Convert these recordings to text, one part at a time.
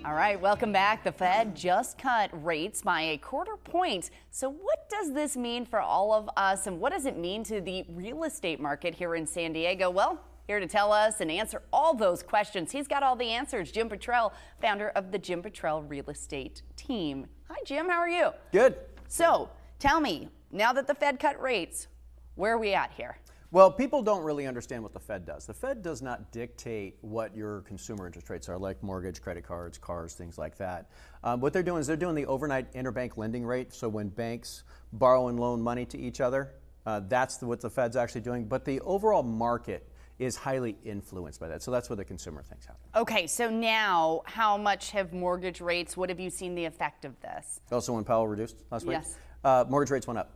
All right, welcome back. The Fed just cut rates by a quarter point. So what does this mean for all of us, and what does it mean to the real estate market here in San Diego? Well, here to tell us and answer all those questions, he's got all the answers. Jim Bottrell, founder of the Jim Bottrell Real Estate Team. Hi, Jim. How are you? Good. So tell me, now that the Fed cut rates, where are we at here? Well, people don't really understand what the Fed does. The Fed does not dictate what your consumer interest rates are, like mortgage, credit cards, cars, things like that. What they're doing is they're doing the overnight interbank lending rate. So when banks borrow and loan money to each other, that's what the Fed's actually doing. But the overall market is highly influenced by that. So that's what the consumer thinks happens. Okay, so now how much have mortgage rates, what have you seen the effect of this? Also, when Powell reduced last week? Yes. Mortgage rates went up.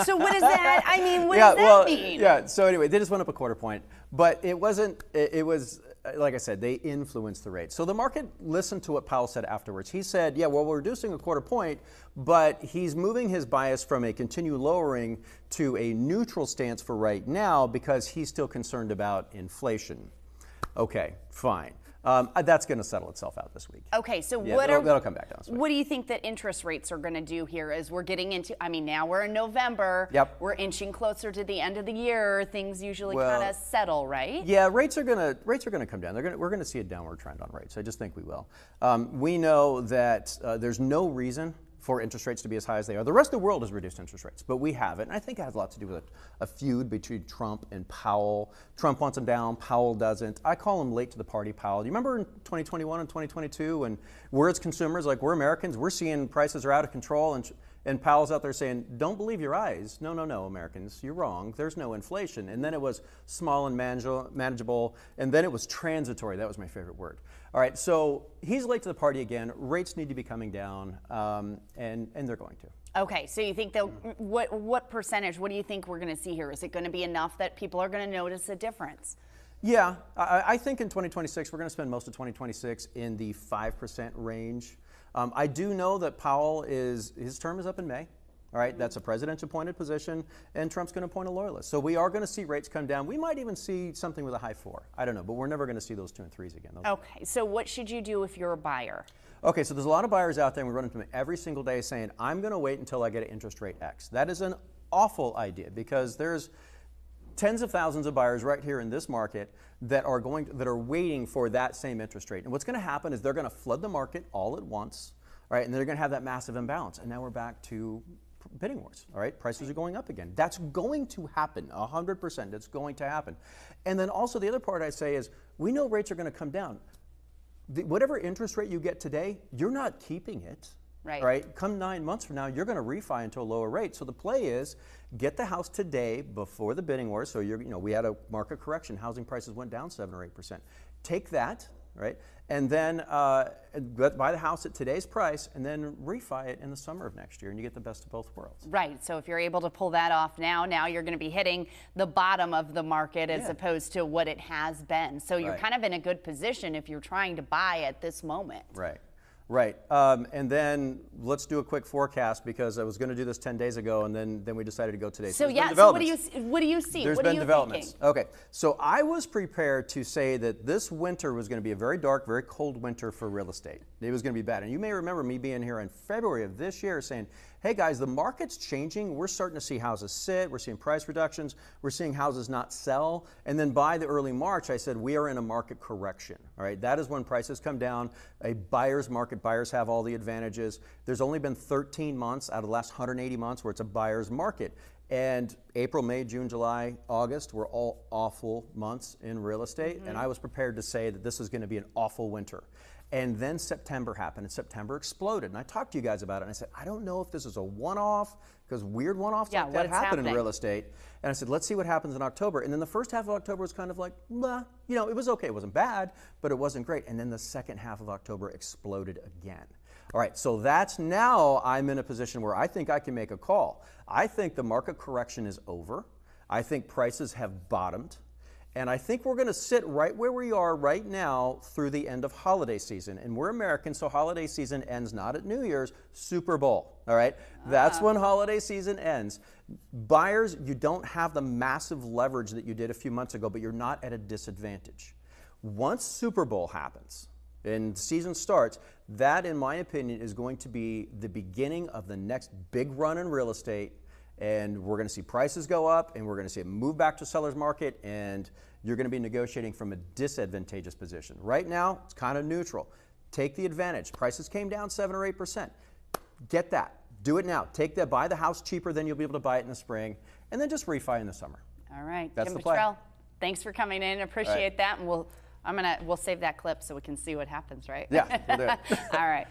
So what does that, I mean, what does that mean? Yeah, so anyway, they just went up a quarter point, but it wasn't, it was, like I said, they influenced the rate. So the market listened to what Powell said afterwards. He said, yeah, well, we're reducing a quarter point, but he's moving his bias from a continued lowering to a neutral stance for right now because he's still concerned about inflation. Okay, fine. That's going to settle itself out this week. Okay, so yeah, that'll come back down this week. What do you think that interest rates are going to do here as we're getting into, I mean, now we're in November. Yep. We're inching closer to the end of the year. Things usually kind of settle, right? Yeah, rates are going to come down. We're going to see a downward trend on rates. I just think we will. We know that there's no reason for interest rates to be as high as they are. The rest of the world has reduced interest rates, but we haven't. And I think it has a lot to do with a feud between Trump and Powell. Trump wants them down, Powell doesn't. I call him late to the party, Powell. Do you remember in 2021 and 2022 when we're as consumers, like we're Americans, we're seeing prices are out of control and Powell's out there saying, don't believe your eyes. No, no, no, Americans, you're wrong. There's no inflation. And then it was small and manageable, and then it was transitory. That was my favorite word. All right, so he's late to the party again. Rates need to be coming down, and they're going to. Okay, so you think they'll, what percentage, what do you think we're going to see here? Is it going to be enough that people are going to notice a difference? Yeah, I think in 2026, we're going to spend most of 2026 in the 5% range. I do know that Powell his term is up in May. All right, that's a presidential appointed position, and Trump's going to appoint a loyalist. So we are going to see rates come down. We might even see something with a high 4. I don't know, but we're never going to see those 2 and 3s again. Okay, so what should you do if you're a buyer? Okay, so there's a lot of buyers out there, and we run into them every single day saying, I'm going to wait until I get an interest rate X. That is an awful idea because there's tens of thousands of buyers right here in this market that are waiting for that same interest rate. And what's going to happen is they're going to flood the market all at once, all right, and they're going to have that massive imbalance. And now we're back to bidding wars, all right? Prices are going up again. That's going to happen, 100%. It's going to happen. And then also the other part I say is we know rates are going to come down. Whatever interest rate you get today, you're not keeping it. Right. Right? Come 9 months from now, you're going to refi into a lower rate. So the play is get the house today before the bidding wars. So we had a market correction. Housing prices went down 7 or 8%. Take that, right? And then buy the house at today's price and then refi it in the summer of next year, and you get the best of both worlds. Right. So if you're able to pull that off now you're going to be hitting the bottom of the market as opposed to what it has been. So you're kind of in a good position if you're trying to buy at this moment. Right. Right. And then let's do a quick forecast because I was going to do this 10 days ago and then we decided to go today. So yeah, so what do you see? There's what been are you developments. thinking? Okay. So I was prepared to say that this winter was going to be a very dark, very cold winter for real estate. It was going to be bad. And you may remember me being here in February of this year saying, hey guys, the market's changing. We're starting to see houses sit. We're seeing price reductions. We're seeing houses not sell. And then by the early March, I said, we are in a market correction. All right. That is when prices come down. A buyer's market. Buyers have all the advantages. There's only been 13 months out of the last 180 months where it's a buyer's market. And April, May, June, July, August were all awful months in real estate. And I was prepared to say that this is going to be an awful winter. And then September happened, and September exploded. And I talked to you guys about it, and I said, I don't know if this is a one-off, because weird one-offs like that happen in real estate. And I said, let's see what happens in October. And then the first half of October was kind of like, blah. It was okay. It wasn't bad, but it wasn't great. And then the second half of October exploded again. All right, so that's now I'm in a position where I think I can make a call. I think the market correction is over. I think prices have bottomed. And I think we're going to sit right where we are right now through the end of holiday season. And we're Americans, so holiday season ends not at New Year's, Super Bowl. All right? That's when holiday season ends. Buyers, you don't have the massive leverage that you did a few months ago, but you're not at a disadvantage. Once Super Bowl happens, and the season starts, that, in my opinion, is going to be the beginning of the next big run in real estate. And we're going to see prices go up, and we're going to see it move back to seller's market, and you're going to be negotiating from a disadvantageous position. Right now, it's kind of neutral. Take the advantage. Prices came down 7 or 8%. Get that. Do it now. Take that. Buy the house cheaper than you'll be able to buy it in the spring, and then just refi in the summer. All right. That's Jim the play. Bottrell, thanks for coming in. Appreciate that. And we'll save that clip so we can see what happens, right? Yeah, we'll do it. All right.